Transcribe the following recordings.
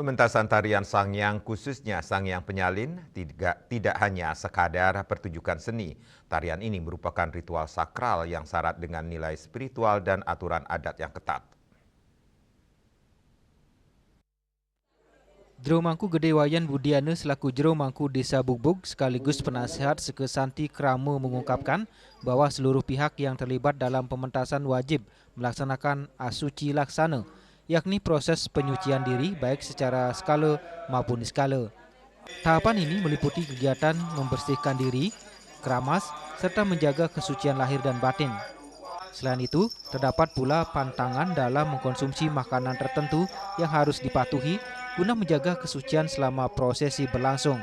Pementasan tarian Sangyang khususnya Sangyang Penyalin tidak hanya sekadar pertunjukan seni. Tarian ini merupakan ritual sakral yang syarat dengan nilai spiritual dan aturan adat yang ketat. Jero Mangku Gede Wayan Budiana selaku Jero Mangku Desa Bugbug sekaligus penasihat Sekesanti Krama mengungkapkan bahwa seluruh pihak yang terlibat dalam pementasan wajib melaksanakan asuci laksana, yakni proses penyucian diri baik secara skala maupun niskala. Tahapan ini meliputi kegiatan membersihkan diri, keramas, serta menjaga kesucian lahir dan batin. Selain itu, terdapat pula pantangan dalam mengkonsumsi makanan tertentu yang harus dipatuhi guna menjaga kesucian selama prosesi berlangsung.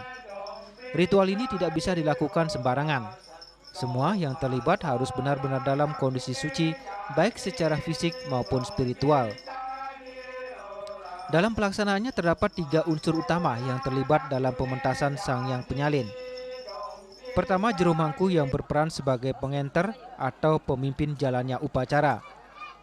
Ritual ini tidak bisa dilakukan sembarangan. Semua yang terlibat harus benar-benar dalam kondisi suci, baik secara fisik maupun spiritual. Dalam pelaksanaannya terdapat 3 unsur utama yang terlibat dalam pementasan Sangyang Penyalin. Pertama, Jero Mangku yang berperan sebagai pengenter atau pemimpin jalannya upacara.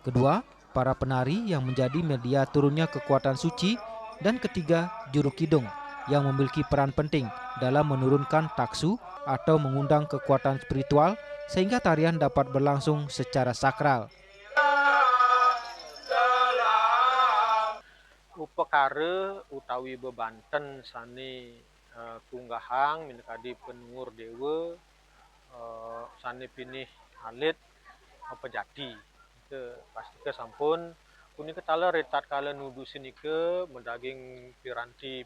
Kedua, para penari yang menjadi media turunnya kekuatan suci. Dan ketiga, Juru Kidung yang memiliki peran penting dalam menurunkan taksu atau mengundang kekuatan spiritual sehingga tarian dapat berlangsung secara sakral. Upakara utawi bebanten sani kunggahang minakadi penungur dewa sani pinih alit pejati ke pasti ke sampun kuni ketala retat kala nudusin ke mendaging piranti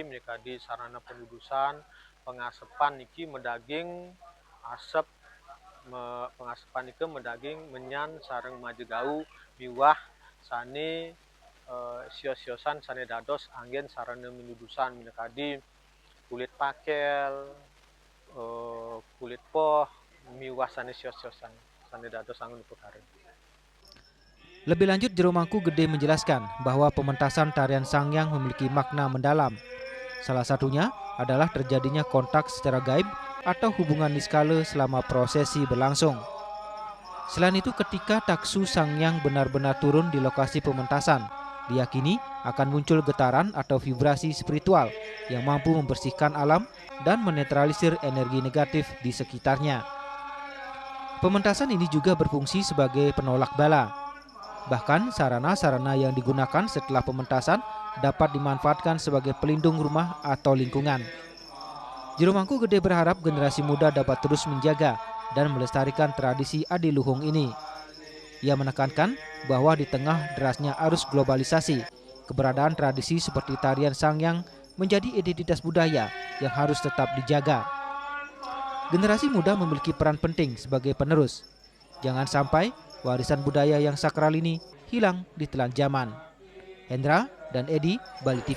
minakadi sarana penudusan pengasepan niki mendaging asap pengasepan niki mendaging menyan sareng majegau miwah sani sios-siosan sane dados anggen sarana menudusan minakadi kulit pakel, kulit poh, miwah sane sios-siosan sane dados anggen perkara. Lebih lanjut, Jero Mangku Gede menjelaskan bahwa pementasan tarian Sangyang memiliki makna mendalam. Salah satunya adalah terjadinya kontak secara gaib atau hubungan niskala selama prosesi berlangsung. Selain itu, ketika taksu Sangyang benar-benar turun di lokasi pementasan, diyakini akan muncul getaran atau vibrasi spiritual yang mampu membersihkan alam dan menetralisir energi negatif di sekitarnya. Pementasan ini juga berfungsi sebagai penolak bala. Bahkan sarana-sarana yang digunakan setelah pementasan dapat dimanfaatkan sebagai pelindung rumah atau lingkungan. Jero Mangku Gede berharap generasi muda dapat terus menjaga dan melestarikan tradisi adiluhung ini. Ia menekankan bahwa di tengah derasnya arus globalisasi, keberadaan tradisi seperti tarian Sangyang menjadi identitas budaya yang harus tetap dijaga. Generasi muda memiliki peran penting sebagai penerus. Jangan sampai warisan budaya yang sakral ini hilang di telan zaman. Hendra dan Edi, Bali TV.